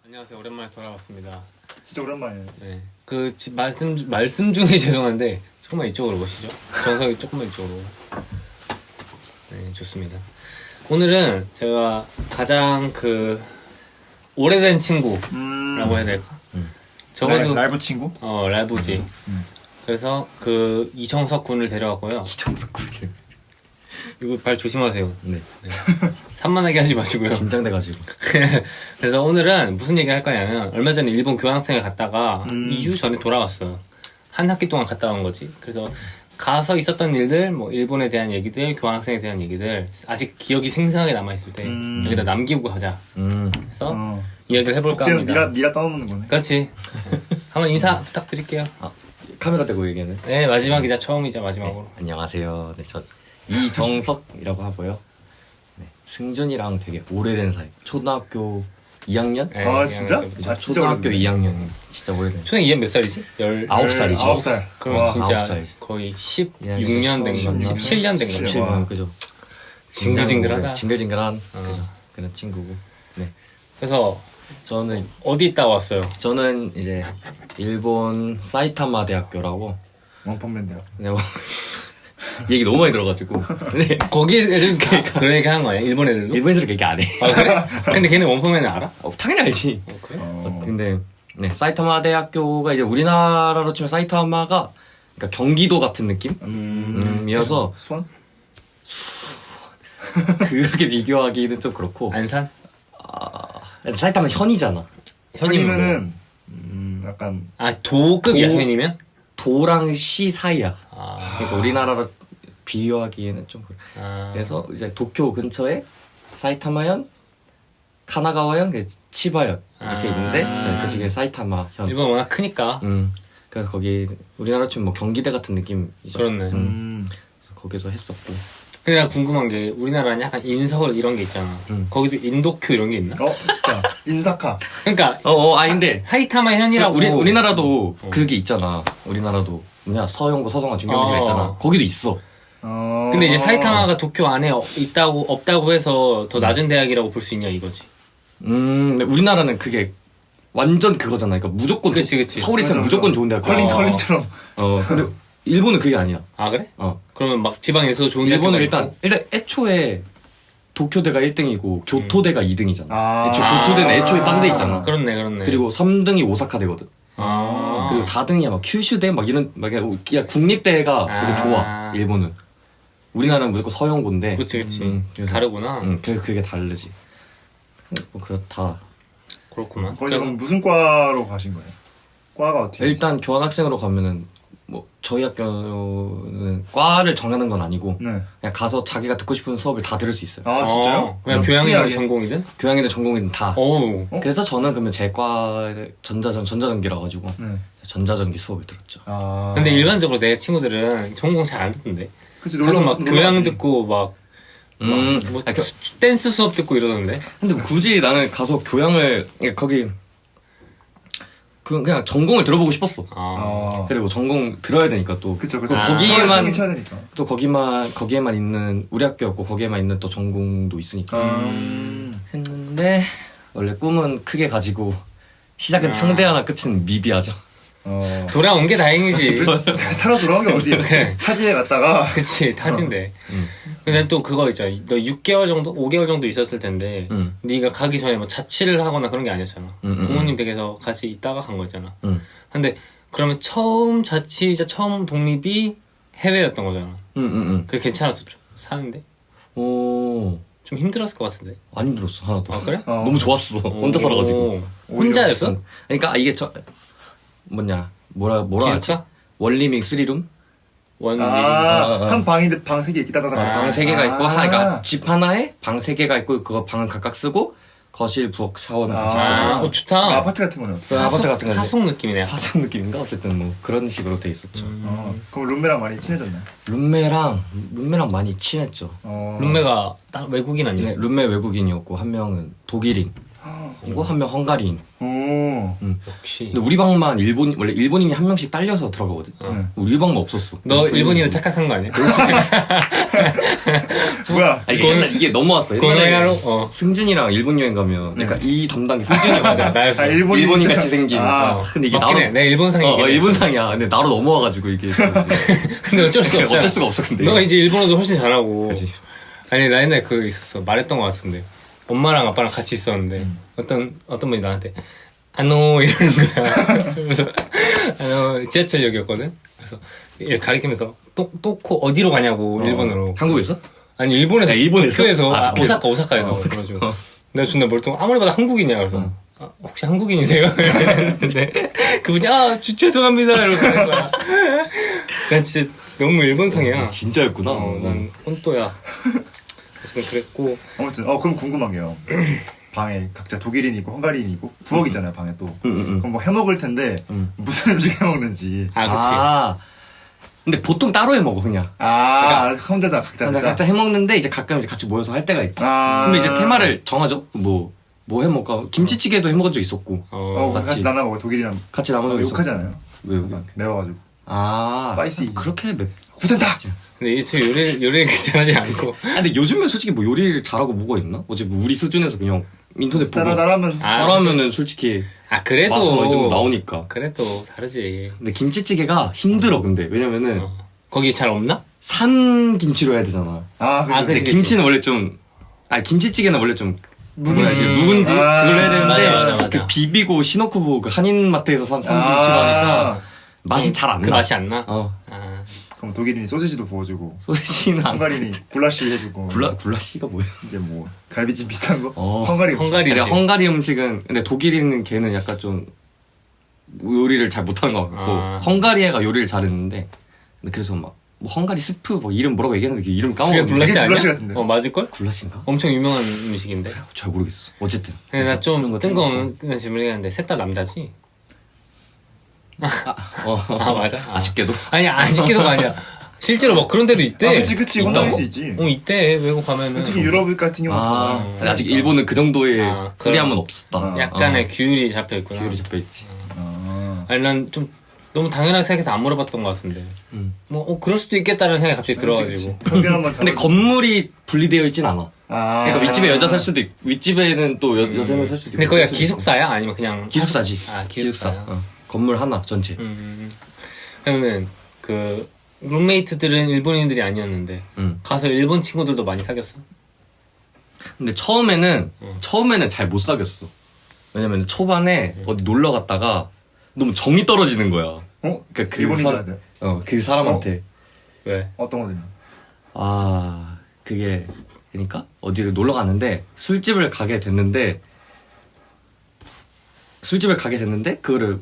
안녕하세요. 오랜만에 돌아왔습니다. 진짜 오랜만이에요. 네. 그 말씀 중에 죄송한데 조금만 이쪽으로 오시죠. 정석이 조금만 이쪽으로. 네, 좋습니다. 오늘은 제가 가장 그 오래된 친구라고 해야 될까? 적어도 라이브 친구? 라이브지. 그래서 그 이정석 군을 데려왔고요. 이정석 군이 이거 발 조심하세요. 네. 산만하게 하지 마시고요. 긴장돼가지고. 그래서 오늘은 무슨 얘기를 할 거냐면 얼마 전에 일본 교환학생을 갔다가 2주 전에 돌아왔어요. 한 학기 동안 갔다 온 거지. 그래서 가서 있었던 일들, 뭐 일본에 대한 얘기들, 교환학생에 대한 얘기들 아직 기억이 생생하게 남아있을 때 여기다 남기고 가자. 그래서 이야기를 해볼까 합니다. 미라 떠넘는 거네. 그렇지. 한번 인사 부탁드릴게요. 카메라 대고 얘기하는. 네, 마지막이자 처음이자 마지막으로. 네, 안녕하세요. 네, 저 이정석이라고 하고요. 네, 승준이랑 되게 오래된 사이. 초등학교 2학년? 네, 아, 진짜? 그죠. 아, 진짜 초등학교 오래됐네. 2학년. 진짜 오래된. 초등학교 2년 몇 살이지? 9살이지. 9살. 그럼 와, 진짜 9살. 거의 16년 된 거, 16년? 17년 된 거죠. 7년, 그죠. 징글징글하다. 징글징글한 그죠. 그런 친구고. 네. 그래서 저는 어디 있다 왔어요? 이제 일본 사이타마 대학교라고. 원펀맨데요. 네, 뭐 얘기 너무 많이 들어가지고. 네. 거기 애들 그런 얘기 하는 거야? 일본 애들도? 일본 애들은 얘기 안 해. 아 그래? 근데 걔네 원포맨을 알아? 당연히 알지. 그래? 근데 네, 사이타마 대학교가 이제 우리나라로 치면 사이타마가 그러니까 경기도 같은 느낌이어서 수원? 그렇게 비교하기는 좀 그렇고. 안산? 사이타마 현이잖아. 현이면은 약간 도급이야 현이면? 도랑 시 사이야. 아, 그러니까 우리나라로 비교하기에는 좀 그래. 아. 그래서 이제 도쿄 근처에 사이타마현, 카나가와현, 치바현 이렇게 있는데 그 중에 사이타마 현. 일본 워낙 크니까. 그래서 거기 우리나라 치면 뭐 경기대 같은 느낌이죠. 그렇네. 그래서 거기서 했었고. 근데 나 궁금한 게 우리나라는 약간 인서울 이런 게 있잖아. 거기도 인도쿄 이런 게 있나? 진짜. 인사카. 그러니까 아닌데. 하이타마 현이라고. 우리나라도 그게 있잖아. 우리나라도 뭐냐 서영고, 서성한, 중경지가 있잖아. 거기도 있어. 근데 이제 사이타마가 도쿄 안에 있다고 없다고 해서 더 낮은 대학이라고 볼 수 있냐 이거지. 근데 우리나라는 그게 완전 그거잖아. 그러니까 무조건 그치. 서울에 있으면 무조건 좋은 대학. 컬링처럼. 근데 일본은 그게 아니야. 아 그래? 그러면 막 지방에서 좋은 일본은 대학교가 일단 애초에 도쿄대가 1등이고 교토대가 2등이잖아. 애초에 아. 교토대는 애초에 딴 데 있잖아. 그렇네. 그리고 3등이 오사카대거든. 그리고 4등이야 막 큐슈대 막 이런 막 그냥 국립대가 되게 좋아. 일본은. 우리나라는 무조건 서영고인데. 그치. 그래서, 다르구나. 그래서 그게 다르지. 뭐 그렇다. 그렇구나. 거기 그럼 무슨 과로 가신 거예요? 과가 어떻게? 일단 교환학생으로 가면은 뭐 저희 학교는 과를 정하는 건 아니고 네. 그냥 가서 자기가 듣고 싶은 수업을 다 들을 수 있어요. 아, 진짜요? 그냥 교양이든 특이하게. 전공이든? 교양이든 전공이든 다. 오. 그래서 저는 그러면 제 과 전자전기라 가지고 네. 전자전기 수업을 들었죠. 아. 근데 일반적으로 내 친구들은 전공 잘 안 듣던데. 그치, 그래서 막 교양 놀러가지. 듣고 뭐 댄스 수업 듣고 이러던데. 근데 굳이 나는 가서 교양을 거기 그냥 전공을 들어보고 싶었어. 그리고 전공 들어야 되니까 또 그쵸. 거기에만 쳐야 되니까. 또 거기에만 있는 우리 학교였고 거기에만 있는 또 전공도 있으니까 했는데 원래 꿈은 크게 가지고 시작은 창대하나 끝은 미비하죠. 돌아온 게 다행이지. 살아 돌아온 게 어디야? 그래. 타지에 갔다가. 그치, 타진데. 근데 또 그거 있잖아. 너 6개월 정도? 5개월 정도 있었을 텐데, 네가 가기 전에 뭐 자취를 하거나 그런 게 아니었잖아. 부모님 댁에서 같이 있다가 간 거였잖아. 근데 그러면 처음 자취이자 처음 독립이 해외였던 거잖아. 그게 괜찮았었죠. 사는데? 오, 좀 힘들었을 것 같은데. 안 힘들었어 하나도. 아, 그래? 너무 좋았어. 혼자 살아가지고. 혼자였어? 그러니까 이게 뭐라 하지? 기숙사? 원리밍 3룸? 원리. 한 방인데 방 3개 있다 따다가. 방 3개가 있고 그러니까 집 하나에 방 3개가 있고 그거 방은 각각 쓰고 거실, 부엌, 샤워는 같이 쓰고 좋다. 아파트 같은 거는 어때요? 아파트 같은 건데 하숙 느낌이네. 하숙 느낌인가? 어쨌든 뭐 그런 식으로 돼 있었죠. 그럼 룸메랑 많이 친해졌나요? 룸메랑 많이 친했죠. 룸메가 외국인 네, 아니었어? 룸메 외국인이었고 한 명은 독일인. 고 한 명 헝가리인. 오. 역시. 근데 우리 방만 원래 일본인이 한 명씩 딸려서 들어가거든. 네. 우리 방만 없었어. 너 일본인은 착각한 거 아니야? 뭐야? 아니, 옛날 이게 넘어왔어. 고노야로? 옛날에 승준이랑 일본 여행 가면 그러니까 이 담당이 승준이었거든. 나였어. 일본인 같이 생긴. 아. 근데 이게 맞긴 나로 해. 내가 일본상이긴 해. 일본상이야. 근데 나로 넘어와가지고 이게 근데 어쩔 수 없잖아. 어쩔 수가 없어 근데. 너가 이제 일본어도 훨씬 잘하고. 그지. 아니 나 옛날에 그거 있었어. 말했던 것 같은데. 엄마랑 아빠랑 같이 있었는데 어떤 분이 나한테 이러는 거야. 그래서 지하철역이었거든. 그래서 얘 가리키면서 또코 어디로 가냐고 일본어로. 한국에서? 아니 일본에서. 일본에서? 도쿄에서. 아, 오사카에서. 그래가지고 내가 존나 멀뚱 아무리 봐도 한국인이야. 그래서 혹시 한국인이세요? 이랬는데 그분이 죄송합니다 이러고 가는 거야. 난 진짜 너무 일본상이야. 진짜였구나. 난 혼또야. 그래서 그랬고. 아무튼 그럼 궁금한 게요. 방에 각자 독일인이고 헝가리인이고 부엌 있잖아요 방에 또. 그럼 뭐 해먹을 텐데 무슨 음식 해먹는지. 그치. 근데 보통 따로 해 먹어 그냥. 혼자서 각자. 각자 해 먹는데 이제 가끔 이제 같이 모여서 할 때가 있지. 아. 근데 이제 테마를 정하죠. 뭐 해 먹을까? 김치찌개도 해 먹은 적 있었고. 같이 나눠 먹어 독일이랑. 같이 나눠 먹었어. 욕하잖아요. 왜요? 매워가지고. 스파이시. 그렇게 구텐다. 근데 저 요리를 잘하지 않고. 근데 요즘에 솔직히 뭐 요리를 잘하고 뭐가 있나? 어제 뭐 우리 수준에서 그냥 인터넷 보고 따라하면은 솔직히 그래도 맛은 어느 정도 나오니까. 그래도 다르지. 근데 김치찌개가 힘들어 근데 왜냐면은 거기 잘 없나? 산 김치로 해야 되잖아. 근데 그치. 김치는 원래 좀 김치찌개는 원래 좀 묵은지 그걸 해야 되는데 맞아. 그 비비고 시노쿠보 그 한인마트에서 산 김치로 하니까 맛이 잘 안 나. 그 맛이 안 나? 그럼 독일인이 소시지도 구워주고 소시지는 헝가리인이 굴라시 해주고. 굴라시가 뭐야? 이제 뭐 갈비찜 비슷한 거. 헝가리. 헝가리 음식은 근데 독일인은 걔는 약간 좀 요리를 잘 못하는 것 같고 헝가리 애가 요리를 잘했는데 근데 그래서 막 뭐 헝가리 스프 뭐 이름 뭐라고 얘기했는데 그 이름 그게 까먹었는데 굴라시 아니야? 굴라시 같은데. 맞을걸? 굴라시인가? 엄청 유명한 음식인데. 잘 모르겠어. 어쨌든. 근데 나 좀 그런 거 뜬금없는 질문을 했는데 셋 다 남자지? 맞아. 아쉽게도. 아니 아쉽게도가 아니야. 실제로 막 그런 데도 있대. 그치 혼자일 수 있지. 있대. 외국 가면은. 특히 유럽 같은 경우는 근데 아직 일본은 그 정도의 프리함은 없었다. 약간의 규율이 잡혀 있구나. 규율이 잡혀 있지. 아니 난 좀 너무 당연하게 생각해서 안 물어봤던 것 같은데. 그럴 수도 있겠다는 생각이 갑자기 들어가지고. 근데 건물이 분리되어 있진 않아. 그러니까 윗집에 여자 살 수도 있고 윗집에는 또 여성을 살 수도 있고. 근데 거기가 기숙사야? 아니면 그냥 기숙사지. 기숙사. 건물 하나 전체. 그러면 그 룸메이트들은 일본인들이 아니었는데 가서 일본 친구들도 많이 사귀었어? 근데 처음에는 잘 못 사귀었어. 왜냐면 초반에 어디 놀러 갔다가 너무 정이 떨어지는 거야. 그러니까 일본인들한테. 그 사람한테. 왜? 어떤 거든요? 그게 그러니까 어디를 놀러 갔는데 술집을 가게 됐는데 그거를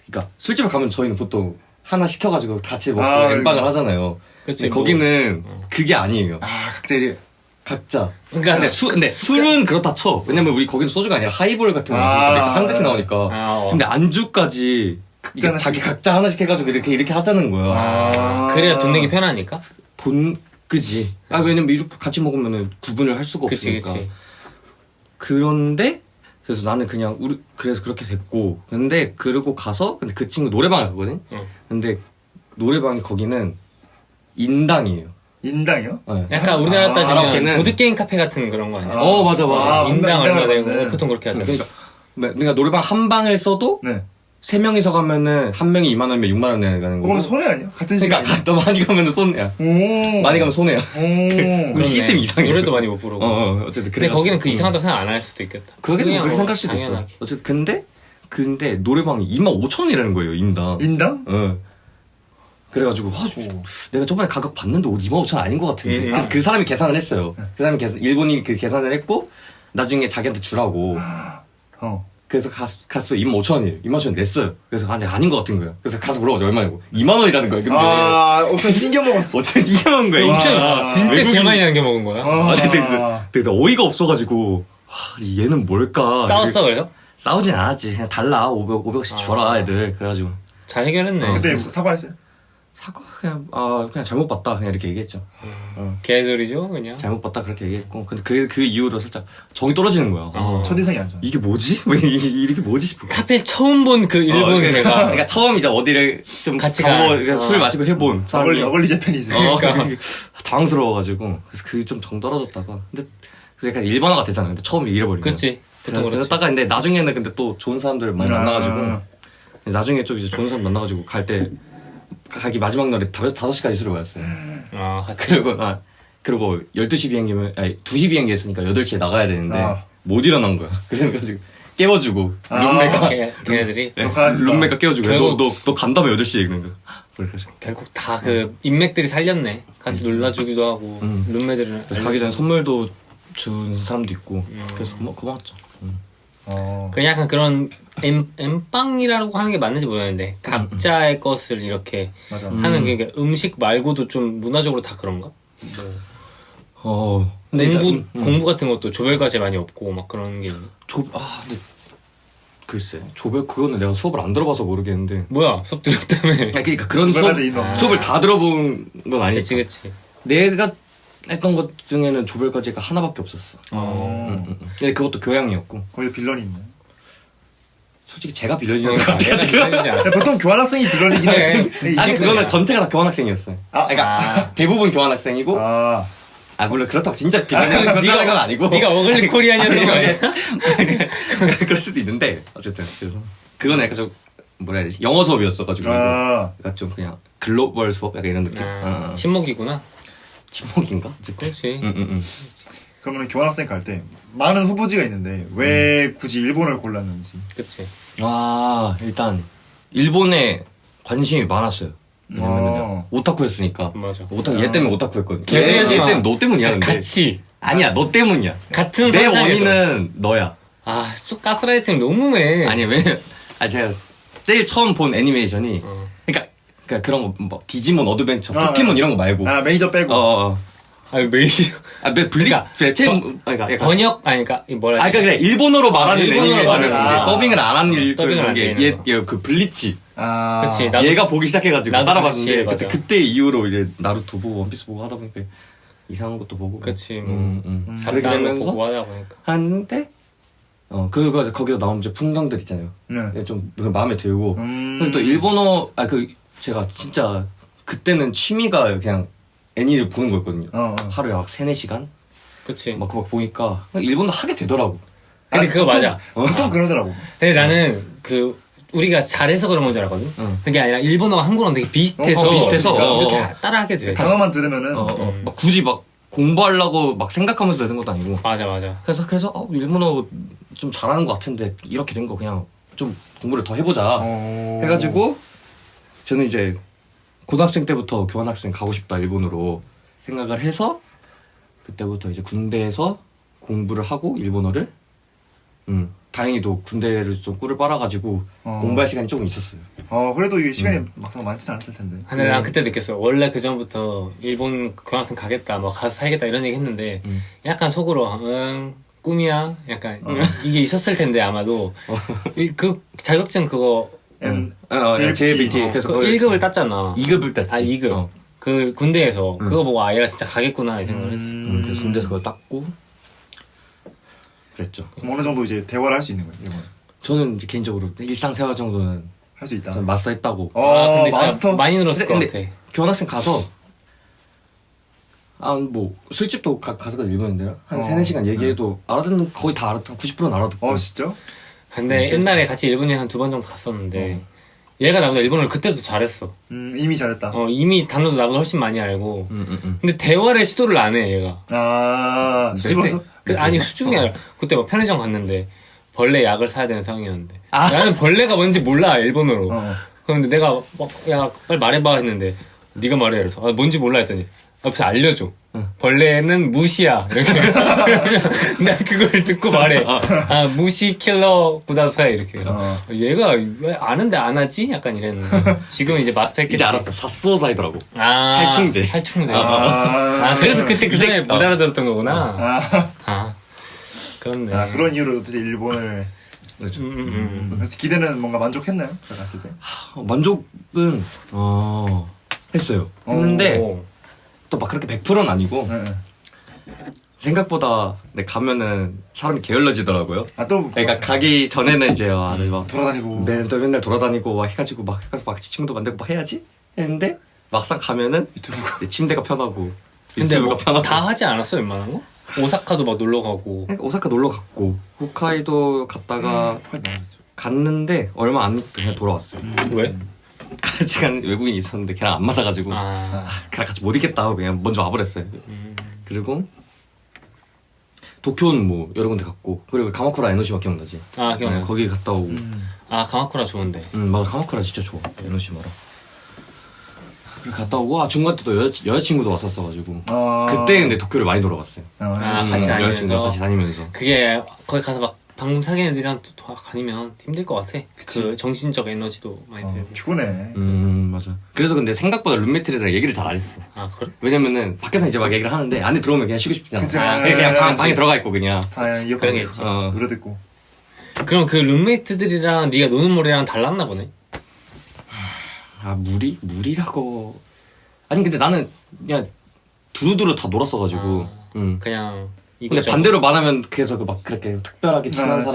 그러니까 술집을 가면 저희는 보통 하나 시켜가지고 같이 먹고 엠빵을 하잖아요. 그치, 거기는 그게 아니에요. 각자. 그러니까 근데 술은 그렇다 쳐. 왜냐면 우리 거기는 소주가 아니라 하이볼 같은 거 한 잔씩 나오니까. 근데 안주까지 자기 각자 하나씩 해가지고 이렇게 하자는 거야. 그래야 돈 내기 편하니까? 그지. 왜냐면 이렇게 같이 먹으면 구분을 할 수가 없으니까. 그치. 그런데 그래서 나는 그냥 그래서 그렇게 됐고 근데 그러고 가서 근데 그 친구 노래방을 가거든. 근데 노래방이 거기는 인당이에요. 인당이요? 네. 약간 우리나라 따지면 아랍계는- 보드게임 카페 같은 그런 거 아니야? 맞아. 인당 얼마 내고 맞네. 보통 그렇게 하잖아. 그러니까 노래방 한 방을 써도 네. 3명이서 가면은 한 명이 2만 원이면 6만 원 내는 거고. 그럼 손해 아니야? 같은 시간. 그러니까 너 많이 가면은 손해야. 많이 가면 손해야. 그러네. 시스템 이상해. 노래도 많이 못 부르고. 어쨌든 근데 거기는 그 이상하다고 생각 안 할 수도 있겠다. 그렇게 그냥 생각할 수도 있어. 당연하게. 어쨌든 근데 노래방이 25,000원이라는 거예요 인당. 인당? 그래가지고 내가 저번에 가격 봤는데 25,000원 아닌 것 같은데. 그래서 그 사람이 계산을 했어요. 그 사람이 일본인이 그 계산을 했고 나중에 자기한테 주라고. 그래서 갔어 25,000원이에요. 25,000원 냈어요. 그래서 근데 아닌 것 같은 거야. 그래서 가서 물어보자 얼마냐고. 2만 원이라는 거야. 근데 엄청 튕겨 먹었어. 어차피 이겨 먹은 거야. 엄청 진짜 개 많이 남겨 먹은 거야. 근데 어이가 없어가지고 얘는 뭘까. 싸웠어 그래서? 싸우진 않았지. 그냥 달라 500원씩 줘라 애들. 그래가지고 잘 해결했네. 근데 사과했어요? 사과 그냥 잘못 봤다 그냥 이렇게 얘기했죠. 개소리죠 그냥. 잘못 봤다 그렇게 얘기했고 근데 그 이후로 살짝 정이 떨어지는 거야. 첫인상이 안 좋아. 이게 뭐지? 뭐 이렇게 뭐지 싶어. 하필 처음 본 그 일본 걔가 그러니까 처음 이제 어디를 좀 같이 술 마시고 해본 사람이 어글리 재팬이지. 그러니까. 당황스러워가지고 그래서 그 좀 정 떨어졌다가 근데 그래서 약간 일반화가 되잖아요. 근데 처음 잃어버리면. 그렇지. 보통 그렇지. 그랬다가 근데 나중에는 근데 또 좋은 사람들 많이 만나가지고 나중에 좀 이제 좋은 사람 만나가지고 갈 때 가기 마지막 날에 5시까지 술을 마셨어요. 아 같이. 그리고 12시 비행기면 아니 2시 비행기였으니까 8시에 나가야 되는데 못 일어난 거야. 그래가지고 깨워주고 룸메가 걔네들이 룸메가 깨워주고 결국- 너 간다며 8시에 그런 거. 그래서 결국 다 그 인맥들이 살렸네. 같이 놀라주기도 하고 룸메들은 그래서 가기 전에 선물도 준 사람도 있고 그래서 고마웠죠. 그 약간 그런 엠빵이라고 하는 게 맞는지 모르겠는데 각자의 것을 이렇게 맞아. 하는 게 그러니까 음식 말고도 좀 문화적으로 다 그런가? 근데 공부 같은 것도 조별과제 많이 없고 막 그런 게 있네. 근데 글쎄 조별 그거는 내가 수업을 안 들어봐서 모르겠는데. 뭐야 수업 들었다며. 아니, 그러니까 그런 조별과제 있나? 수업을 다 들어본 건 아니지. 그치. 내가 했던 것 중에는 조별과제가 하나밖에 없었어. 근데 그것도 교양이었고. 거기 빌런이 있네. 솔직히 제가 빌런이었던 것 같아요. 근데 보통 교환학생이 빌런이긴 해. 아니 그거는 전체가 다 교환학생이었어요. 그러니까 대부분 교환학생이고. 물론 그렇다고 진짜 빌런이었던 건 아니고. 네가 어글리 코리안이었던 거 아니야? 그럴 수도 있는데 어쨌든 그래서 그건 약간 좀 뭐라 해야 되지 영어 수업이었어가지고 약간 좀 그냥 글로벌 수업 약간 이런 느낌. 친목이구나. 친목인가? 어쨌든. 그렇지. 그러면 교환학생 갈 때 많은 후보지가 있는데 왜 굳이 일본을 골랐는지. 그치. 일단 일본에 관심이 많았어요. 왜냐면 오타쿠였으니까. 맞아. 얘 때문에 오타쿠였거든. 개소리하지 얘 마. 때문에 너 때문이야. 근데. 같이. 아니야 너 때문이야. 같은 내 선상에서. 원인은 너야. 쑥 가스라이팅 너무해. 아니 왜냐면 제가 제일 처음 본 애니메이션이 그러니까 그런 거 뭐 디지몬 어드벤처 포켓몬 이런 거 말고 메이저 빼고 메이저. 그러니까 번역 그러니까 이 뭐라 해야 되지? 그래 일본어로 말하는 일본어로 애니메이션을 말하는 더빙을 안 한 더빙을 안 되는 그 블리치. 그치. 나도 얘가 보기 시작해가지고 나도 따라봤는데 같이, 맞아. 그때 이후로 이제 나루토 보고 원피스 보고 하다 보니까 이상한 것도 보고. 그치. 그렇게 잡다한 거 되면서 보고 하다 보니까. 하는데 그거 거기서 나온 이제 풍경들 있잖아요. 좀 마음에 들고. 그리고 또 일본어 제가 진짜 그때는 취미가 그냥 애니를 보는 거였거든요. 하루에 막 3-4시간? 그치. 막 보니까 일본어 하게 되더라고. 근데 그거 맞아. 보통 그러더라고. 근데 나는 우리가 잘해서 그런 건 줄 알았거든. 그게 아니라 일본어가 한국어랑 되게 비슷해서 이렇게 따라하게 돼. 단어만 들으면은 막 굳이 막 공부하려고 막 생각하면서 되는 것도 아니고. 맞아. 그래서 일본어 좀 잘하는 것 같은데 이렇게 된 거 그냥 좀 공부를 더 해보자 해가지고 저는 이제 고등학생 때부터 교환학생 가고 싶다 일본으로 생각을 해서 그때부터 이제 군대에서 공부를 하고 일본어를 다행히도 군대를 좀 꿀을 빨아가지고 공부할 시간이 조금 있었어요. 그래도 이 시간이 막상 많지는 않았을 텐데. 근데 난 그때 느꼈어. 원래 그 전부터 일본 교환학생 가겠다, 뭐 가서 살겠다 이런 얘기 했는데 약간 속으로 꿈이야. 약간 이게 있었을 텐데 아마도 그 자격증 그거 JLPT 그래서 1급을 땄잖아. 2급을 땄지. 2급. 그 군대에서 그거 보고 얘가 진짜 가겠구나 이 생각을 했어. 그래서 군대에서 그거 땄고 그랬죠. 그럼 어느 정도 이제 대화를 할 수 있는 거예요, 일본. 저는 이제 개인적으로 일상생활 정도는 할 수 있다. 전 마스터했다고. 근데 진짜 마스터. 많이 늘었을 것 같아. 교환학생 가서 뭐 술집도 가서 일본인데 한 3-4시간 얘기해도 알아듣는 거의 다 알아듣고 90%는 알아듣고. 진짜? 근데 옛날에 같이 일본에 한 2번 정도 갔었는데 얘가 나보다 일본어를 그때도 잘했어. 이미 잘했다. 이미 단어도 나보다 훨씬 많이 알고. 근데 대화를 시도를 안 해 얘가. 수줍어서? 아니 수중이 아니라 그때 막 편의점 갔는데 벌레 약을 사야 되는 상황이었는데 나는 벌레가 뭔지 몰라 일본어로. 그런데 내가 야 빨리 말해봐 했는데 네가 말해 그래서 뭔지 몰라 했더니 옆에서 알려줘. 벌레는 무시야. 이렇게. 난 그걸 듣고 말해. 무시 킬러 구다사 이렇게. 얘가 왜 아는데 안 하지? 약간 이랬는데 지금 이제 마스터 했겠지. 이제 알았어. 사스오사이더라고. 살충제. 살충제. 그래서 그때 그 전에 못 알아들었던 거구나. 그렇네. 그런 이유로 어떻게 일본을. 그렇죠. 그래서 기대는 뭔가 만족했나요? 갔을 때? 만족은 했어요. 했는데 오. 또 막 그렇게 100%는 아니고 네. 생각보다 네, 가면은 사람이 게을러지더라고요. 또 그러니까 가기 전에는 이제 막 돌아다니고. 네, 또 맨날 돌아다니고 막 해가지고 막 지침도 만들고 막 해야지 했는데 막상 가면은 이제 침대가 편하고 근데 유튜브가 뭐 편하고 다 하지 않았어 웬만한 거? 오사카도 막 놀러 가고. 그러니까 오사카 놀러 갔고 홋카이도 갔다가 홋카이도 나왔죠. 갔는데 얼마 안 있고 그냥 돌아왔어요. 왜? 같이 간 외국인이 있었는데 걔랑 안 맞아가지고 아. 걔랑 같이 못 있겠다 하고 그냥 먼저 와버렸어요. 그리고 도쿄는 뭐 여러 군데 갔고 그리고 가마쿠라 에노시마 기억나지? 아 기억나. 네, 거기 갔다 오고 아 가마쿠라 좋은데. 맞아 가마쿠라 진짜 좋아 에노시마라. 그리고 갔다 오고 중간 때도 여자친구도 왔었어가지고 그때 근데 도쿄를 많이 돌아갔어요. 같이 여자친구랑 다니면서. 같이 다니면서 그게 거기 가서 막 방금 사귄 애들이랑 또 다니면 힘들 것 같아. 그 정신적 에너지도 많이 들고. 피곤해. 맞아. 그래서 근데 생각보다 룸메이트들이랑 얘기를 잘 안 했어. 아 그래? 왜냐면은 밖에서 이제 막 얘기를 하는데 안에 들어오면 그냥 쉬고 싶잖아. 그치. 그냥 방에 들어가 있고 그냥. 다 이어폰 그런 게 있지. 노래 듣고. 그럼 그 룸메이트들이랑 네가 노는 머리랑 달랐나 보네. 무리라고. 아니 근데 나는 그냥 두루두루 다 놀았어가지고. 그냥 근데 이것저것. 반대로 말하면 그래서 막 그렇게 특별하게 친한 친한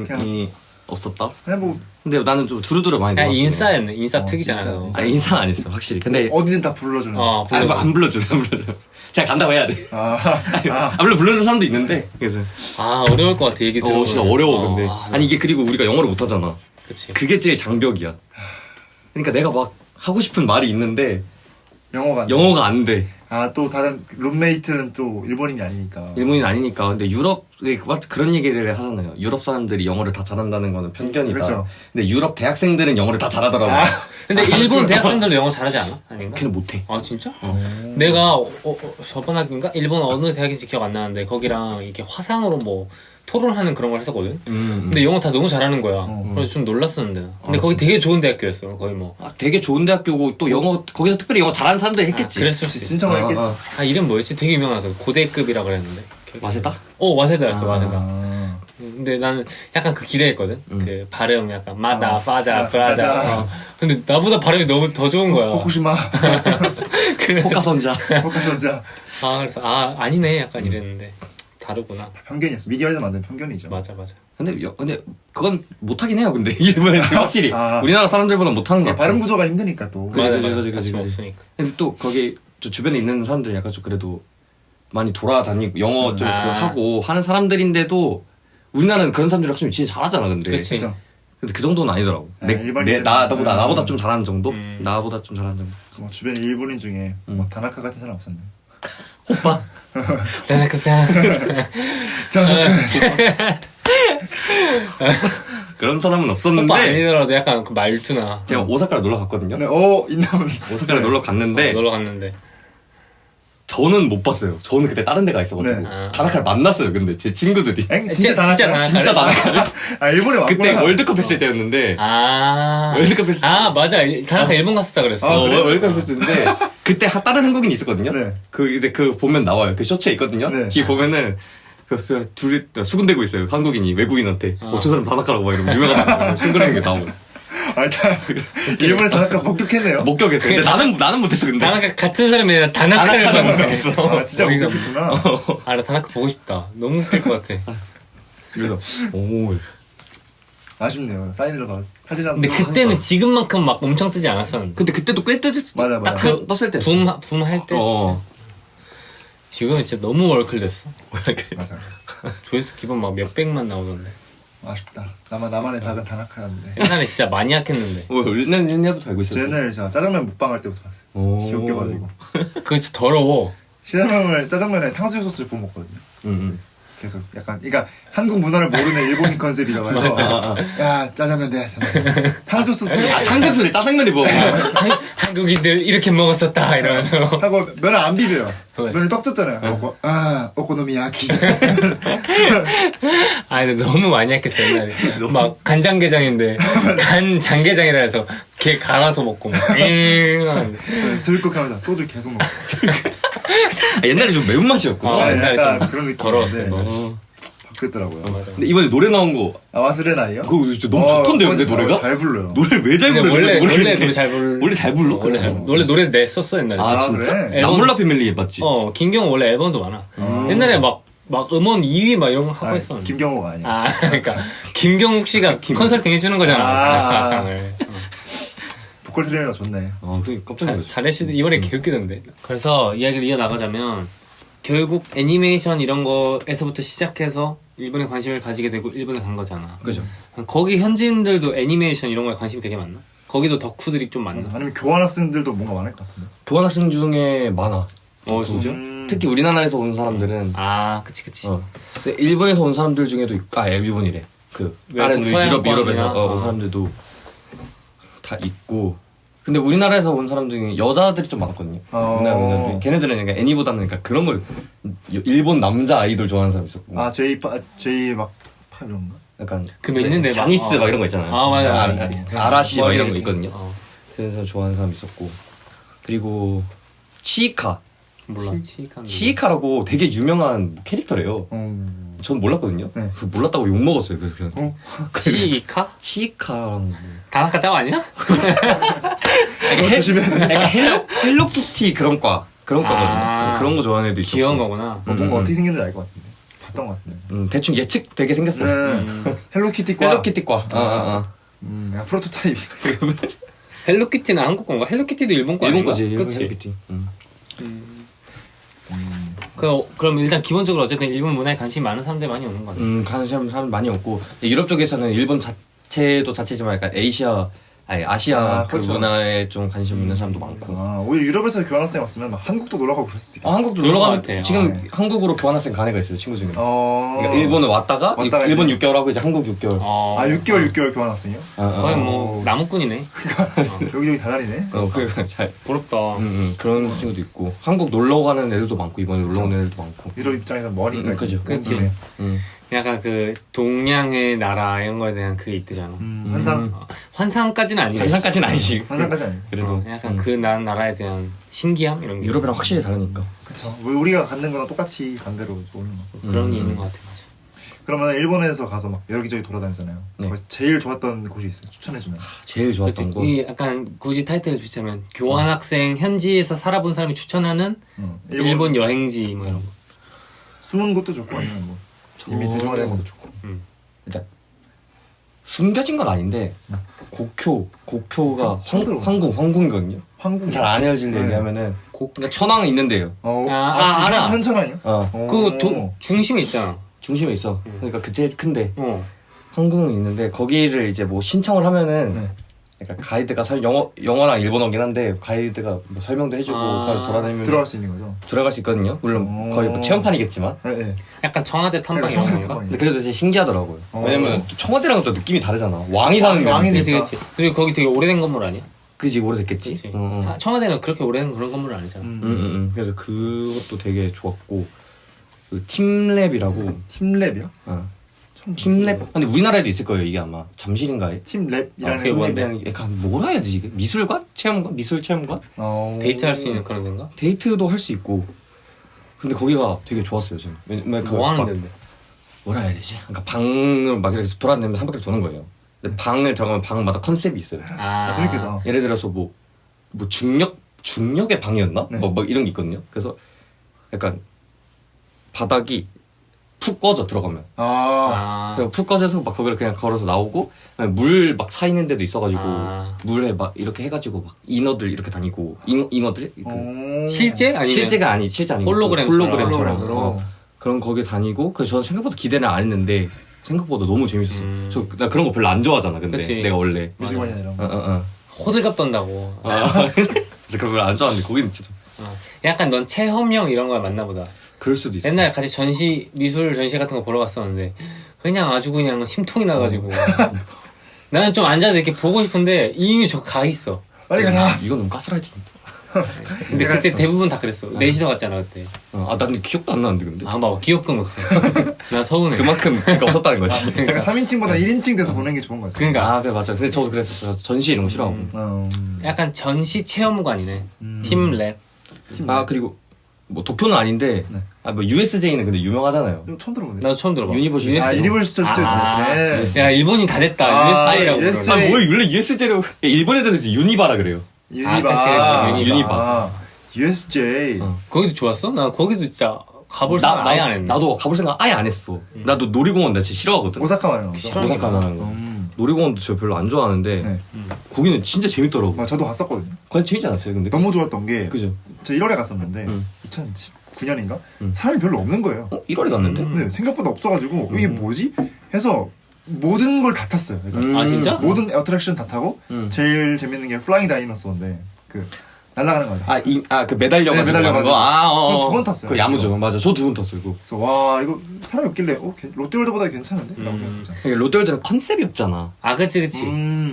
사람이 없었다. 그냥 뭐 근데 나는 좀 두루두루 많이 그냥 놀았어. 인싸였네. 인싸 특이잖아. 진짜, 너. 인싸. 아니 인사는 아니었어 확실히. 근데 어디든 다 불러주는. 안 불러줘. 그냥 간다고 해야 돼. 물론 불러주는 사람도 있는데 그래서 아 어려울 것 같아 얘기 들어. 진짜 어려워 근데. 아니 이게 그리고 우리가 영어를 못하잖아. 그치. 그게 제일 장벽이야. 그러니까 내가 막 하고 싶은 말이 있는데 영어가 안 돼. 또 다른 룸메이트는 또 일본인이 아니니까. 일본인 아니니까. 근데 유럽 그런 얘기를 하잖아요. 유럽 사람들이 영어를 다 잘한다는 거는 편견이다. 그렇죠. 근데 유럽 대학생들은 영어를 다 잘하더라고. 근데 일본 대학생들도 영어 잘하지 않아? 아닌가? 걔는 못해. 아 진짜? 내가 저번 학기인가? 일본 어느 대학인지 기억 안 나는데 거기랑 이렇게 화상으로 뭐 토론하는 그런 걸 했었거든? 근데 영어 다 너무 잘하는 거야. 그래서 좀 놀랐었는데. 근데 거기 되게 좋은 대학교였어. 거의 뭐. 되게 좋은 대학교고 또 영어 거기서 특별히 영어 잘하는 사람들이 했겠지. 그랬을 수 있어. 진청을 했겠지. 이름 뭐였지? 되게 유명하다. 고대급이라 그랬는데. 마세다? 와세다였어, 와세다. 근데 나는 약간 그 기대했거든? 그 발음 약간 마다, 파자, 브라자. 근데 나보다 발음이 너무 더 좋은 거야. 호쿠시마. 호카선자. 호카선자. 그래서 아니네 약간 이랬는데 다르구나. 편견이었어. 미디어에서 만든 편견이죠. 맞아. 근데 그건 못하긴 해요. 근데 일본 애들 확실히 우리나라 사람들보다 못하는 것 같아. 발음 구조가 힘드니까 또. 그지. 없으니까. 근데 또 거기 저 주변에 있는 사람들이 약간 좀 그래도 많이 돌아다니고 영어 좀 그거 하고 하는 사람들인데도 우리나라는 그런 사람들이 확실히 진짜 잘하잖아. 근데 그치. 그렇죠. 근데 그 정도는 아니더라고. 일반인들은- 나보다 좀 잘하는 정도? 나보다 좀 잘하는 정도. 뭐 주변 일본인 중에 뭐 다나카 같은 사람 없었네. 오빠. 다나카상. 그런 사람은 없었는데. 오빠 아니더라도 약간 그 말투나. 제가 오사카를 놀러 갔거든요. 네, 있나면. 오사카를 놀러 갔는데 놀러 갔는데. 저는 못 봤어요. 저는 그때 다른 데가 있어가지고 네. 다나카를 만났어요. 근데 제 친구들이 진짜 다나카. 진짜 다나카를 일본에 왔구나. 그때 월드컵 했을 때였는데 월드컵 했을 때 맞아. 다나카 일본 갔었다 그랬어. 그래요? 월드컵 했을 때인데 그때 다른 한국인이 있었거든요. 네. 그 보면 나와요. 그 셔츠에 있거든요. 네. 뒤에 보면은 둘이 수군대고 있어요. 한국인이 외국인한테 저 사람 다나카라고 막 이러고 유명하다고 싱글한 게 나오고 일본에 다나카 목격했네요. 목격했어요. 근데 나는 못했어. 근데 다나카 같은 사람이 아니라 다나카를 다나카를 봤어. 진짜 목격했구나. 나 다나카 보고 싶다. 너무 웃길 것 같아. 그래서 오 아쉽네요. 사인으로 가 사진 한 근데 그때는 지금만큼 막 엄청 뜨지 않았었는데. 근데 그때도 꽤 떴을 맞아. 떴을 때 붐 할 때. 지금은 진짜 너무 월클 됐어. 맞아. 조회수 기본 막 몇백만 나오던데. 아쉽다. 나만의 작은 다나카였는데. 옛날에 진짜 마니악했는데. 옛날부터 알고 저 있었어. 옛날에 제가 짜장면 먹방할 때부터 봤어요. 진짜 웃겨가지고. 그거 진짜 더러워. 짜장면에 탕수육 소스를 부어 먹거든요. 계속 약간 그러니까 한국 문화를 모르는 일본인 컨셉이라 해서 야 짜장면 내 탕수육 소스 탕수육 소리 짜장면이 뭐 한국인들 이렇게 먹었었다 이러면서. 하고 면을 안 비벼요. 왜? 면을 떡졌잖아요. 오코노미야키. 근데 너무 마니악했어 옛날에. 막 간장게장인데 간장게장이라 해서 걔 갈아서 먹고 막 슬쩍 하면서 소주 계속 먹고. 옛날에 좀 매운맛이었구나. 옛날에 약간 좀 그런 느낌. 더러웠어. 네. 그랬더라고요. 맞아. 근데 이번에 노래 나온 거 와스레나이요? 그거 진짜 너무 좋던데요, 근데 노래가? 잘 불러요. 노래를 왜 잘 근데 부르는지 원래 모르겠는데. 노래 잘 불러. 원래 잘 불러? 원래 노래 냈었어 옛날에. 아, 진짜? 그래? 나몰라 패밀리 맞지? 김경호 원래 앨범도 많아. 옛날에 막 음원 2위 막 이런 거 하고 했었는데. 김경호가 아니야. 아, 그러니까 김경욱 씨가 컨설팅 해주는 거잖아. 가상을. 보컬 트레이너가 좋네. 그 깜짝 놀랐어. 잘했을 이번에 개웃기던데. 그래서 이야기를 이어 나가자면 결국 애니메이션 이런 거에서부터 시작해서 일본에 관심을 가지게 되고 일본에 간 거잖아. 그죠. 거기 현지인들도 애니메이션 이런 거에 관심이 되게 많나? 거기도 덕후들이 좀 많나? 아니면 교환학생들도 뭔가 많을 것 같은데. 교환학생 중에 많아. 진짜? 특히 우리나라에서 온 사람들은 아, 그치. 근데 일본에서 온 사람들 중에도 일본이래. 다른 유럽에서 온 사람들도 다 있고. 근데 우리나라에서 온 사람 중에 여자들이 좀 많았거든요. 우리나라 여자들이. 걔네들은 그러니까 애니보다는 그러니까 그런 걸 일본 남자 아이돌 좋아하는 사람 있었고. 제이 막 파 이런 거. 약간 그 있는데 자니스 막 이런 거 있잖아요. 맞아. 아라시 막 이런 거 있거든요. 어. 그래서 좋아하는 사람 있었고. 그리고 치이카. 몰라. 치이카라고 되게 유명한 캐릭터래요. 전 몰랐거든요. 네. 그 몰랐다고 욕 먹었어요. 그래서 그냥 치이카? 치이카랑 다나카 짜오 아니야? 조심해야 돼. 약간 헬로키티 그런 거거든요. 그런 거 좋아하는 애도 있었고. 귀여운 거구나. 뭔가 어떻게 생겼는지 알 것 같은데. 봤던 것 같은데. 대충 예측 되게 생겼어요. 헬로키티과. 헬로키티과. 약간 프로토타입. 헬로키티는 한국 건가? 헬로키티도 일본 거 아닌가? 일본 거지. 일본 그치? 헬로키티. 그럼 일단 기본적으로 어쨌든 일본 문화에 관심이 많은 사람들이 많이 오는 거 같아. 관심 사람 많이 없고 유럽 쪽에서는 일본 자체도 자체지만 약간 아시아 그 그렇죠. 문화에 좀 관심 있는 사람도 많고. 오히려 유럽에서 교환학생 왔으면 막 한국도 놀러 가고 그럴 수도 있겠다. 한국도 그런 놀러 것 가면 같아요. 지금 한국으로 교환학생 간 애가 있어요, 친구 중에. 그러니까 일본에 왔다가 일본 이제. 6개월 하고 이제 한국 6개월. 6개월 교환학생이요? 거의 뭐 나무꾼이네. 여기저기 다 다니네. 그래서 잘 부럽다. 그런 친구도 있고 한국 놀러 가는 애들도 많고 이번에 놀러 오는 애들도 많고. 유럽 입장에서 머리가 그죠. 그치. 약간 그 동양의 나라 이런 거에 대한 그게 있대잖아. 환상? 환상까지는 아니고. 환상까지는 아니지. 환상까지 아니고. 그래도 약간 그 나라에 대한 신기함 이런 게. 유럽이랑 확실히 다르니까. 그쵸. 우리가 갖는 거랑 똑같이 반대로 오는 거. 그런 게 있는 것 같아. 맞아. 그러면 일본에서 가서 막 여기저기 돌아다니잖아요. 네. 거기서 제일 좋았던 곳이 있어요. 추천해주면. 제일 좋았던 그치? 거. 이 약간 굳이 타이틀을 주자면 교환학생 현지에서 살아본 사람이 추천하는 일본 여행지 뭐 이런 거. 숨은 곳도 좋고 아니면 뭐 이미 대중화된 것도 좋고. 일단 숨겨진 건 아닌데 고쿄가 처음 들어봐. 황궁이거든요. 황궁. 잘 안 헤어질 얘기하면은 그러니까 천황 있는데요. 지금 알아. 현천왕이요? 그 중심에 있잖아. 중심에 있어. 그러니까 그 제일 큰데 황궁은 있는데 거기를 이제 뭐 신청을 하면은 그러니까 가이드가 영어랑 일본어긴 한데 가이드가 뭐 설명도 해주고 가서 돌아다니면 들어갈 수 있는 거죠? 들어갈 수 있거든요. 물론 거의 뭐 체험판이겠지만. 네. 약간 청와대 탐방 이런 건가? 근데 그래도 되게 신기하더라고요. 왜냐면 또 청와대랑은 또 느낌이 다르잖아. 왕이 사는 데. 왕이니까. 그치. 그리고 거기 되게 오래된 건물 아니야? 그지 오래됐겠지. 그치. 청와대는 그렇게 오래된 그런 건물은 아니잖아. 그래서 그것도 되게 좋았고 그 팀랩이라고. 팀랩이요? 팀랩. 근데 우리나라에도 있을 거예요. 이게 아마 잠실인가에. 팀랩이라는 그게 뭔데? 팀랩이라는 게 약간 뭐라 해야 되지 이게? 미술관? 체험관? 미술 체험관? 데이트할 수 있는 그런 데인가? 데이트도 할 수 있고. 근데 거기가 되게 좋았어요 저는. 왜냐면 뭐 하는 데인데? 뭐라 해야 되지? 그러니까 방을 막 이렇게 돌아다니면서 한 바퀴 도는 거예요. 근데 방을 들어가면 방마다 컨셉이 있어요. 재밌겠다. 예를 들어서 뭐 중력의 방이었나? 네. 뭐 이런 게 있거든요. 그래서 약간 바닥이 푹 꺼져 들어가면. 그래서 푹 꺼져서 막 거기를 그냥 걸어서 나오고 물 막 차 있는 데도 있어가지고 물에 막 이렇게 해가지고 막 인어들 이렇게 다니고 인어들 실제? 아니면 실제 아니고 홀로그램처럼. 그런 거기 다니고 그래서 저는 생각보다 기대는 안 했는데 생각보다 너무 재밌었어. 나 그런 거 별로 안 좋아하잖아. 근데 그치. 내가 원래 뮤직원이나 이런 거. 호들갑 떤다고. 그래서 그걸 별로 안 좋아하는데 거기는 진짜 약간 넌 체험형 이런 걸 맞나 보다. 그럴 수도 있어. 옛날에 같이 미술 전시 같은 거 보러 갔었는데 그냥 아주 그냥 심통이 나가지고 나는 좀 앉아서 이렇게 보고 싶은데 이미 저 가 있어. 빨리 가자. 이건 너무 가스라이팅. 근데 그때 대부분 다 그랬어. 넷이서 갔잖아 그때. 나 근데 기억도 안 나는데 근데. 봐 기억도 못해. 나 서운해. 그만큼 그게 없었다는 거지. 약간 3인칭보다 1인칭 돼서 보는 게 좋은 거 같아. 그러니까 그래 맞아. 근데 저도 그랬었어요. 전시 이런 거 싫어하고. 약간 전시 체험관이네. 팀랩. 그리고 뭐 도쿄는 아닌데 네. 뭐 USJ는 근데 유명하잖아요. 이거 처음 들어보네. 나도 처음 들어봐. 유니버시티. 아 유니버시티 스튜디오스. 네. 야 일본이 다 됐다. 아, USJ라고. USJ. 아, 뭐 원래 USJ로 일본 애들은 유니바라 그래요. 유니바. 아, 그치, 그치, 유니바. 아, USJ. 거기도 좋았어? 나 거기도 진짜 가볼 생각 아예 안 했네. 나도 가볼 생각 아예 안 했어. 나도 놀이공원 나 진짜 싫어하거든. 오사카 말하는 거죠. 싫어. 오사카 말하는 거. 놀이공원도 저 별로 안 좋아하는데 네. 거기는 진짜 재밌더라고. 저도 갔었거든요. 거기 재밌지 않았어요, 근데? 너무 좋았던 게, 그죠? 저 1월에 갔었는데, 2019년인가? 사람이 별로 없는 거예요. 1월에 갔는데? 네, 생각보다 없어가지고, 이게 뭐지? 해서, 모든 걸 다 탔어요. 그러니까 아 진짜? 모든 어트랙션 다 타고, 제일 재밌는 게 플라잉 다이너소인데, 날아가는 거예요. 그 매달려가지고 네, 매달려가지고. 가는 거? 그건 두번 탔어요. 그 야무죠. 맞아. 저 두 번 탔어요, 이거. 그래서, 와, 이거 사람이 없길래, 롯데월드보다 괜찮은데? 라고 생각했죠. 롯데월드는 컨셉이 없잖아. 아 그치.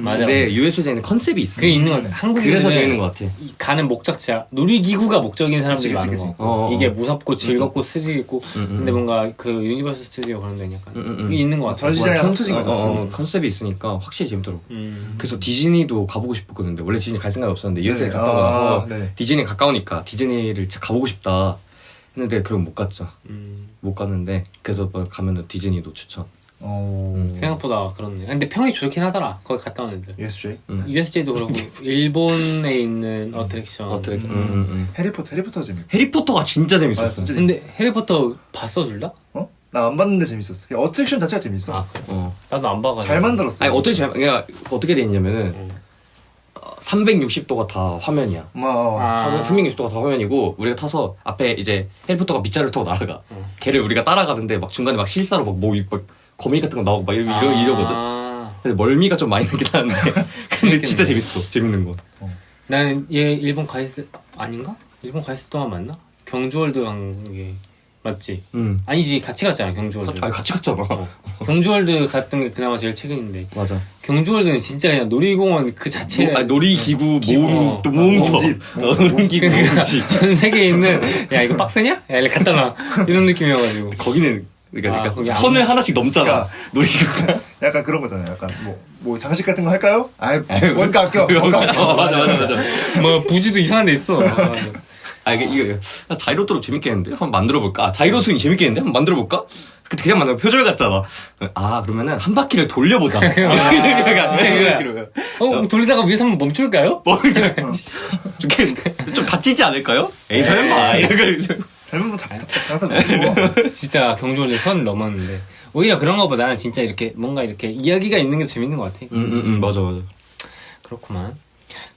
맞아. 근데 USJ는 컨셉이 있어. 그게 있는 것 같아. 한국에 그래서 재밌는 것 같아. 가는 목적지야. 놀이기구가 목적인 사람들이 그치, 많은 그치. 거. 이게 무섭고 즐겁고 음. 스릴 있고. 근데 뭔가 그 유니버스 스튜디오 그런 데는 약간 그게 있는 것 같아. 전시장에 합쳐진 거죠. 컨셉이 있으니까 확실히 재밌더라고. 음. 그래서 디즈니도 가보고 싶었거든요. 원래 디즈니 갈 생각이 없었는데 USJ 네. 갔다 오고 나서 네. 디즈니 가까우니까 디즈니를 진짜 가보고 싶다 했는데 그럼 못 갔죠. 못 갔는데 그래서 가면은 디즈니도 추천. 생각보다 그렇네. 근데 평이 좋긴 하더라. 거기 갔다 왔는데. USJ? USJ도 그렇고 일본에 있는 어트랙션. 해리포터 재밌고. 해리포터가 진짜 재밌었어. 아, 진짜 근데 해리포터 봤어 둘 다? 나 안 봤는데 재밌었어. 어트랙션 자체가 재밌어. 아 그래? 나도 안 봐가지고. 잘 만들었어. 아니 그러니까 어떻게 돼 있냐면은 360도가 다 화면이야. 아. 360도가 다 화면이고 우리가 타서 앞에 이제 해리포터가 빗자루를 타고 날아가. 걔를 우리가 따라가는데 막 중간에 막 실사로 막 거미 같은 거 나오고 막 이러거든. 근데 멀미가 좀 많이 나긴 하는데 근데 진짜 재밌어. 재밌는 거. 나는 얘 일본 가 있을 아닌가? 일본 가 있을 동안 맞나? 경주월드 간 게 맞지? 아니지 같이 갔잖아 경주월드. 아니 같이 갔잖아. 경주월드 갔던 게 그나마 제일 최근인데. 맞아. 경주월드는 진짜 그냥 놀이공원 그 자체. 놀이기구 모음터. 모음집. 놀이기구 모음집. 전 세계에 있는 야 이거 빡세냐? 야 이렇게 갖다 놔 이런 느낌이어가지고. 거기는 그러니까 거기 선을 하나씩 넘잖아. 그러니까 놀이기구. 약간 그런 거잖아요. 약간 뭐 장식 같은 거 할까요? 원가 아껴. 맞아. 뭐 부지도 이상한 데 있어. 이거 자이로토로 재밌겠는데? 한번 만들어볼까? 자이로 스윙 재밌겠는데? 한번 만들어볼까? 그때 그냥 만들면 표절 같잖아. 그러면은 한 바퀴를 돌려보자. 돌리다가 위에서 한번 멈출까요? 좀 다치지 않을까요? 에이 설마. 잘못 뭐 장사 못하고. 진짜 경주월드 선 넘었는데 오히려 그런 거보다는 진짜 이렇게 뭔가 이렇게 이야기가 있는 게 재밌는 것 같아. 맞아. 그렇구만.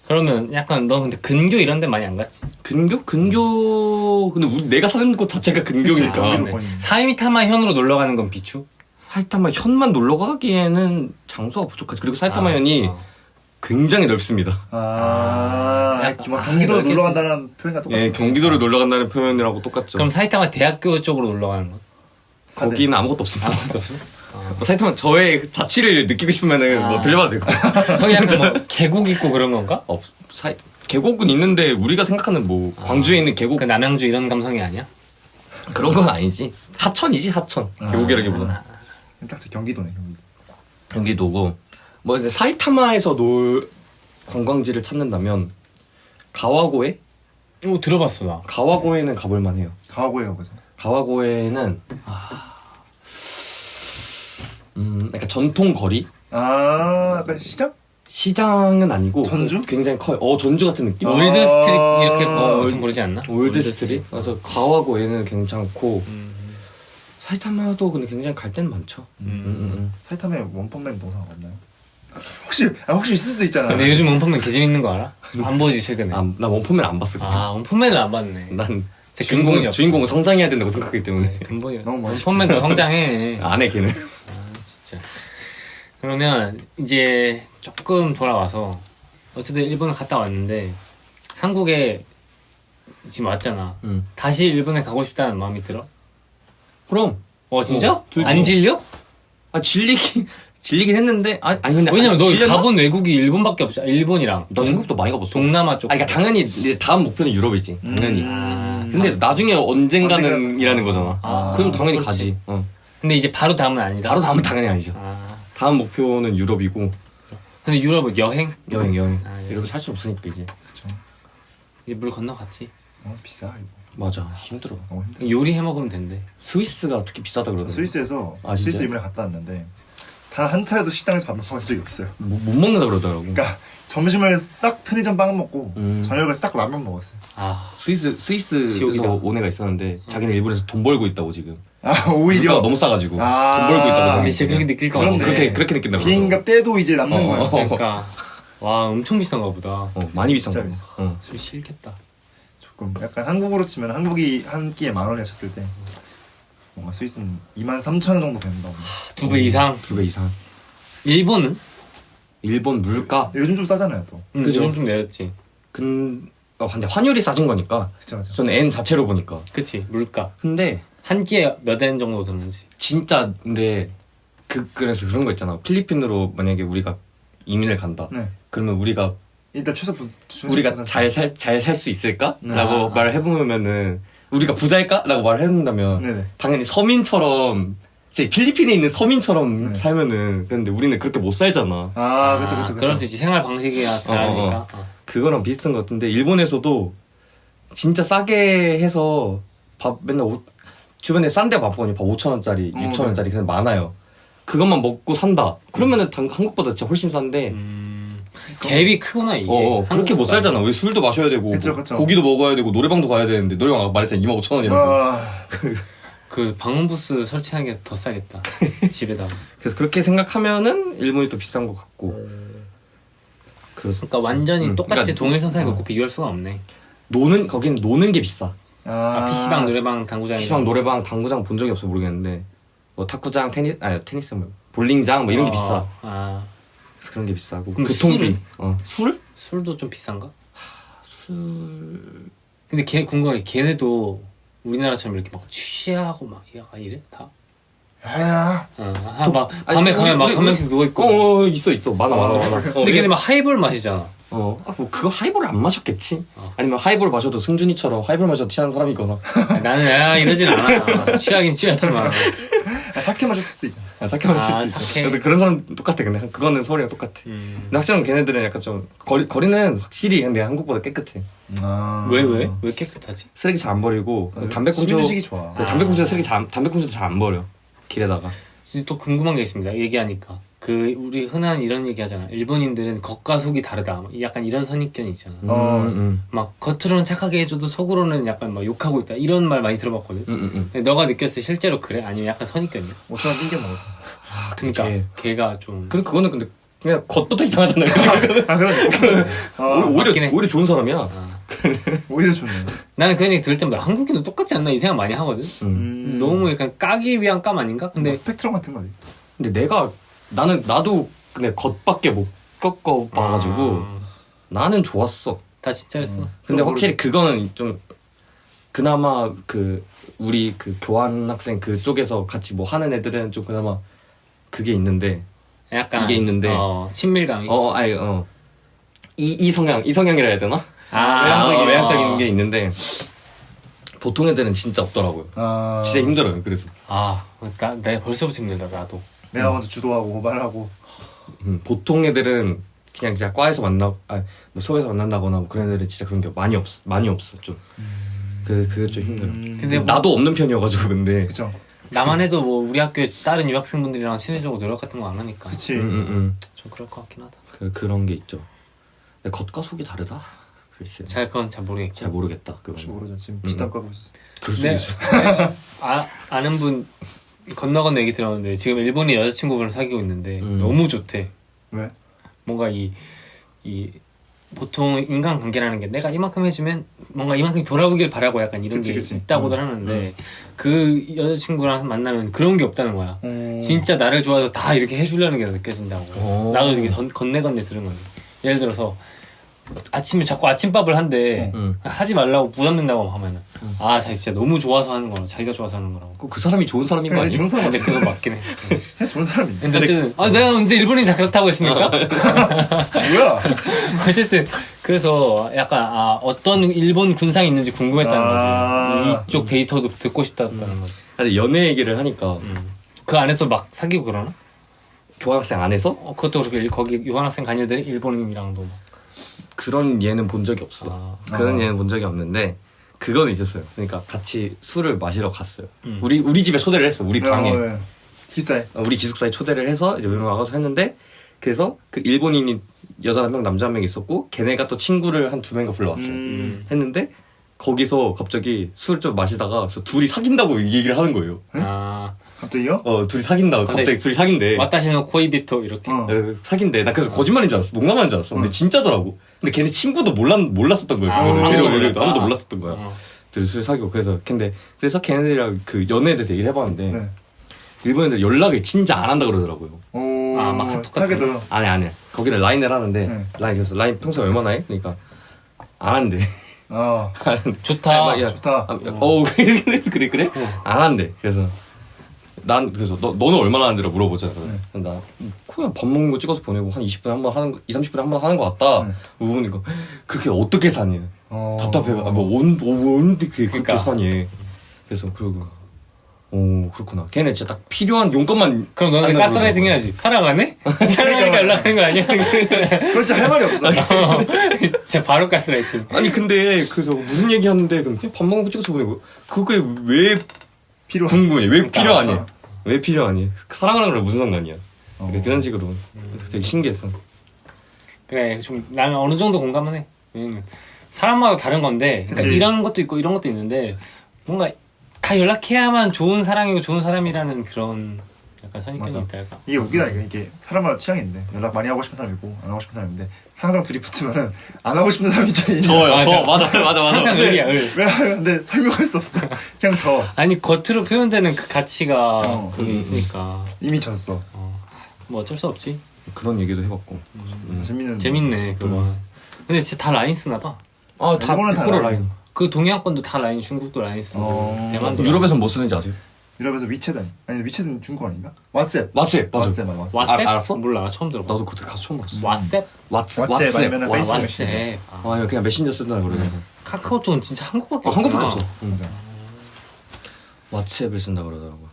그러면 약간 너 근데 근교 이런 데 많이 안 갔지? 근교? 근데 내가 사는 곳 자체가 근교니까. 그치. 사이타마 현으로 놀러 가는 건 비추? 사이타마 현만 놀러 가기에는 장소가 부족하지. 그리고 사이타마 현이 굉장히 넓습니다. 경기도 놀러 간다는 표현과 똑같아. 예, 경기도를 놀러 간다는 표현이라고 똑같죠. 그럼 사이타마 대학교 쪽으로 놀러 가는 건? 거기는 아무것도 없습니다. 아무것도 없어? 사이타마 저의 자취를 느끼고 싶으면은 뭐 들려봐도 될 것 같아요. 거기 약간 뭐 계곡 있고 그런 건가? 계곡은 있는데 우리가 생각하는 뭐 광주에 있는 계곡 그 남양주 이런 감성이 아니야? 그런 건 아니지. 하천이지 하천. 계곡이라기보다. 딱 경기도네. 경기도고 뭐 이제 사이타마에서 놀 관광지를 찾는다면 가와고에? 들어봤어 나. 가와고에는 가볼만해요. 가와고에 가보자. 가와고에는 약간 전통 거리? 약간 시장? 시장은 아니고 전주? 굉장히 커요. 전주 같은 느낌? 올드 스트릿 이렇게 보통 부르지 않나? 올드 스트릿? 그래서 가와고에는 괜찮고 사이타마도 근데 굉장히 갈 데는 많죠. 사이타마에 원펀맨 동상 없나요? 혹시 있을 수도 있잖아. 근데 요즘 원펀맨 개 재밌는 거 알아? 안 보지 최근에. 나 원펀맨 안 봤어. 원펀맨을 안 봤네. 난 근본이 주인공은 성장해야 된다고 생각하기 때문에 근본이 너무 멋있다. 원펀맨도 성장해. 안 해 걔는. 진짜. 그러면 이제 조금 돌아와서 어쨌든 일본을 갔다 왔는데 한국에 지금 왔잖아. 다시 일본에 가고 싶다는 마음이 들어? 그럼. 진짜? 들죠. 안 질려? 질리긴 했는데 아니 근데 왜냐면 너 질렸나? 가본 외국이 일본밖에 없잖아. 일본이랑 나 생각보다 많이 가봤어. 동남아 쪽. 그러니까 당연히 이제 다음 목표는 유럽이지. 당연히. 근데 나중에 언젠가는 이라는 거잖아. 그럼 당연히 그렇지. 가지. 근데 이제 바로 다음은 아니다. 바로 다음은 당연히 아니죠. 다음 목표는 유럽이고. 근데 유럽은 여행? 여행. 아, 유럽에 살 수 없으니까 이제. 그쵸. 이제 물 건너갔지. 비싸 이거. 맞아 힘들어. 너무 힘들어. 요리 해 먹으면 된대. 스위스가 특히 비싸다 그러더라고. 스위스에서 아, 스위스 진짜요? 이번에 갔다 왔는데 단 한 차례도 식당에서 밥 먹은 적이 없어요. 못 먹는다 그러더라고. 그러니까 점심을 싹 편의점 빵 먹고 음. 저녁을 싹 라면 먹었어요. 아 스위스에서 지옥이다. 온 애가 있었는데 자기는 일본에서 돈 벌고 있다고 지금. 아 오히려 물가가 너무 싸가지고 아. 돈 벌고 있다고 근데 생각해. 진짜 그렇게 느낄 것 그렇네. 같아. 그렇게 느낀다고. 비행값 떼도 이제 남는 거야. 그러니까 와 엄청 비싼가 보다. 많이 비싼 진짜 거. 비싸. 좀 싫겠다. 조금 약간 한국으로 치면 한국이 한 끼에 10,000원이라 쳤을 때 뭔가 스위스는 23,000원 정도 된다고. 2배 이상. 2배 이상. 일본은? 일본 물가. 요즘 좀 싸잖아요 또. 그죠? 요즘 좀 내렸지. 근데 환율이 싸진 거니까. 그쵸 그쵸. 저는 N 자체로 보니까. 그치 물가. 근데 한 끼에 몇 엔 정도 드는지. 진짜 근데 그래서 그런 거 있잖아. 필리핀으로 만약에 우리가 이민을 간다. 네. 그러면 우리가 일단 우리가 잘 살 수 있을까? 네. 라고 아. 말을 해보면은 우리가 부자일까? 라고 말을 해준다면 네네. 당연히 서민처럼 진짜 필리핀에 있는 서민처럼 네. 살면은 근데 우리는 그렇게 못 살잖아. 아 그쵸 그쵸 그럴 그쵸. 수 있지. 생활 방식이야 다르니까. 그거랑 비슷한 것 같은데 일본에서도 진짜 싸게 해서 밥 맨날 주변에 싼 데 맛보니 밥 5,000원짜리, 6,000원짜리 그냥 많아요. 그것만 먹고 산다. 그러면은 한국보다 진짜 훨씬 싼데 갭이 크구나 이게. 그렇게 못 살잖아. 우리 술도 마셔야 되고 그쵸, 그쵸. 고기도 먹어야 되고 노래방도 가야 되는데 노래방 아까 말했잖아 25,000원이라고. 아, 그 방음부스 설치하는 게 더 싸겠다. 집에다가. 그래서 그렇게 생각하면은 일본이 또 비싼 것 같고. 그러니까 완전히 똑같이 그러니까 동일 선상에 놓고 비교할 수가 없네. 거기는 노는 게 비싸. PC방, 노래방, 당구장이. PC방, 노래방, 당구장 본 적이 없어 모르겠는데 뭐 탁구장, 테니스 뭐 볼링장 뭐 이런 게 비싸. 아 그래서 그런 게 비싸고 그럼 교통비. 술은? 술? 술도 좀 비싼가? 술. 근데 걔 궁금해. 걔네도 우리나라처럼 이렇게 막 취하고 막 약간 이래 다. 야, 막 밤에 가면 막 한 명씩 누워 있고. 있어 많아. 근데 걔네 막 하이볼 마시잖아. 뭐 그거 하이볼을 안 마셨겠지? 어. 아니면 하이볼 마셔도 승준이처럼 하이볼 마셔도 취하는 사람이거나. 나는 이러진 않아. 취하긴 취하지만. 사케 마셨을 수도 있잖아. 사케 마실 아, 수 있어. 사케. 근데 그런 사람 똑같아. 근데 그거는 서울이랑 똑같아. 근데 확실한 건 걔네들은 약간 좀 거리는 확실히 근데 한국보다 깨끗해. 왜 깨끗하지? 쓰레기 잘 안 버리고 담배꽁초 시민의식이 좋아. 담배꽁초 담배꽁초도 잘 안 버려. 길에다가. 또 궁금한 게 있습니다. 얘기하니까. 우리 흔한 이런 얘기 하잖아. 일본인들은 겉과 속이 다르다. 약간 이런 선입견이 있잖아. 막 겉으로는 착하게 해줘도 속으로는 약간 막 욕하고 있다. 이런 말 많이 들어봤거든. 근데 너가 느꼈을 때 실제로 그래? 아니면 약간 선입견이야? 5,000원 띵겨 먹었죠. 그러니까 걔가 좀 그거는 근데 그냥 겉부터 이상하잖아요. 맞긴 해. 오히려 좋은 사람이야. 오히려 좋네. 나는 그 얘기 들을 때마다 한국인도 똑같지 않나 이 생각 많이 하거든. 너무 약간 까기 위한 깜 아닌가? 근데 뭐 스펙트럼 같은 거지. 근데 나도 근데 겉밖에 못 겪어봐가지고 나는 좋았어. 다 진짜 그랬어. 근데 또 확실히 그거는 좀 그나마 우리 교환 학생 그쪽에서 같이 뭐 하는 애들은 좀 그나마 그게 있는데 약간 이게 있는데 친밀감이. 이 성향이라 해야 되나? 외향적인 게 있는데 보통 애들은 진짜 없더라고요. 진짜 힘들어요. 그래서 그러니까 내가 벌써부터 힘들다 나도. 내가 먼저 주도하고 고발하고. 보통 애들은 그냥 진짜 과에서 뭐 수업에서 만난다거나 뭐 그런 애들은 진짜 그런 게 많이 없어 좀. 그게 좀 힘들어. 근데 나도 없는 편이어가지고 근데. 그쵸. 나만 해도 뭐 우리 학교에 다른 유학생분들이랑 친해지고 노력 같은 거 안 하니까. 그치. 좀 그럴 것 같긴 하다. 그런 게 있죠. 근데 겉과 속이 다르다. 글쎄요. 그건 잘 모르겠고. 잘 모르겠다. 혹시 모르죠. 지금 뒷담 까고 있었어. 그럴 수도 있어. 아는 분 건너 얘기 들었는데 지금 일본인 여자친구분을 사귀고 있는데 너무 좋대. 왜? 뭔가 보통 인간관계라는 게 내가 이만큼 해주면 뭔가 이만큼 돌아오길 바라고 약간 이런 게 그치. 있다고들 하는데 그 여자친구랑 만나면 그런 게 없다는 거야. 진짜 나를 좋아해서 다 이렇게 해주려는 게 느껴진다고. 나도 되게 건네 들은 거야. 예를 들어서 아침에 자꾸 아침밥을 한대. 하지 말라고 부담된다고 하면은 자기 진짜 너무 좋아서 하는 거라 자기가 좋아서 하는 거라고. 그 사람이 좋은 사람인 거 아니야? 좋은 사람 근데 그거 맞긴 해. 좋은 사람인데. 근데 어쨌든 내가 언제 일본인이 다 그렇다고 했습니까? 뭐야? 어쨌든 그래서 약간 어떤 일본 군상이 있는지 궁금했다는 거지. 이쪽 데이터도 듣고 싶다는 거지. 근데 연애 얘기를 하니까 그 안에서 막 사귀고 그러나? 교환학생 안에서 그것도 그렇게 거기 유학생 가녀들이 일본인이랑도 막. 그런 얘는 본 적이 없어. 그런 얘는 본 적이 없는데 그거는 있었어요. 그러니까 같이 술을 마시러 갔어요. 우리 집에 초대를 했어. 우리 방에. 네. 기사에. 우리 기숙사에 초대를 해서 이제 몇명 와서 했는데 그래서 그 일본인이 여자 한 명 남자 한 명 있었고 걔네가 또 친구를 한 2명인가 불러왔어요. 했는데 거기서 갑자기 술을 좀 마시다가 그래서 둘이 사귄다고 얘기를 하는 거예요. 아 갑자기요? 둘이 사귄다고 갑자기 둘이 사귄대. 와타시노 코이비토 이렇게. 사귄대. 나 그래서 거짓말인 줄 알았어. 농담하는 줄 알았어. 근데 진짜더라고. 근데 걔네 친구도 몰랐었던 거예요. 아무도 몰랐다. 아무도 몰랐었던 거야. 그래서 술 사귀고 그래서 걔네들이랑 그 연애에 대해서 얘기를 해봤는데 네. 일본 애들 연락을 진짜 안 한다 그러더라고요. 오. 막 카톡 같은 사귀어도. 아니. 거기는 라인을 하는데 네. 라인 평소에 얼마나 해? 그러니까 안 한대. 좋다. 좋다. 그래? 안 한대. 그래서 너는 얼마나 하는지라 물어보자. 나 그냥 밥 먹는 거 찍어서 보내고 한 20분에 한 번 하는 거, 2, 30분에 한 번 하는 거 같다. 물어보니까 그렇게 어떻게 사니? 답답해. 언제 그렇게 그러니까. 사니? 그래서 그러고 그렇구나. 걔네 진짜 딱 필요한 용건만. 그럼 너는 가스라이팅 해야지. 사랑 안 해? 사랑하니까 연락하는 거 아니야? 그렇지 할 말이 없어. 진짜 바로 가스라이팅. 아니 근데 그래서 무슨 얘기 하는데 그냥 밥 먹는 거 찍어서 보내고 그게 왜 궁금해? 왜 필요하니? 왜 필요하니? 사랑하는 거랑 무슨 상관이야? 그러니까 그런 식으로 그래서 되게 신기했어. 그래, 좀 나는 어느 정도 공감은 해. 왜냐면 사람마다 다른 건데 그러니까 그치. 이런 것도 있고 이런 것도 있는데 뭔가 다 연락해야만 좋은 사랑이고 좋은 사람이라는 그런 약간 선입견이 맞아. 있달까. 이게 웃기다니까. 이게 사람마다 취향인데 연락 많이 하고 싶은 사람 있고 안 하고 싶은 사람 있는데 항상 둘이 붙으면은 안 하고 싶은 사람이 좀 저요. 맞아. 맞아. 항상 을이야, 을. 왜 하는데 설명할 수 없어. 그냥 저 아니 겉으로 표현되는 그 가치가 그게 음. 있으니까 이미 졌어. 뭐 어쩔 수 없지. 그런 얘기도 해봤고. 재밌네 그거. 근데 진짜 다 라인 쓰나 봐. 다 일본은 다 100% 라인. 그 동양권도 다 라인, 중국도 라인 쓰고 대만도 유럽에선 뭐 쓰는지 아세요? 유럽에서 위챗은 아니 위챗은 중국 아닌가? 왓츠앱. 맞지? 맞아. 왓츠앱. 왓셉? 알았어? 몰라 처음 들어봐. 나도 그때 가서 처음 봤어. 왓셉? 왓츠앱 아니면은 페이스북 왓셉. 메신저. 아니 그냥 메신저 쓴다 그러네. 카카오톡은 진짜 한국밖에 한국밖에 없구나. 없어. 맞아. 왓츠앱을 쓴다 그러더라고.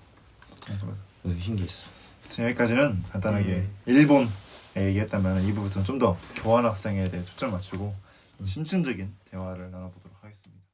맞아. 그래서 신기했어. 여기까지는 간단하게 일본에 얘기했다면 2부부터는 좀 더 교환학생에 대해 초점 맞추고 심층적인 대화를 나눠보도록 하겠습니다.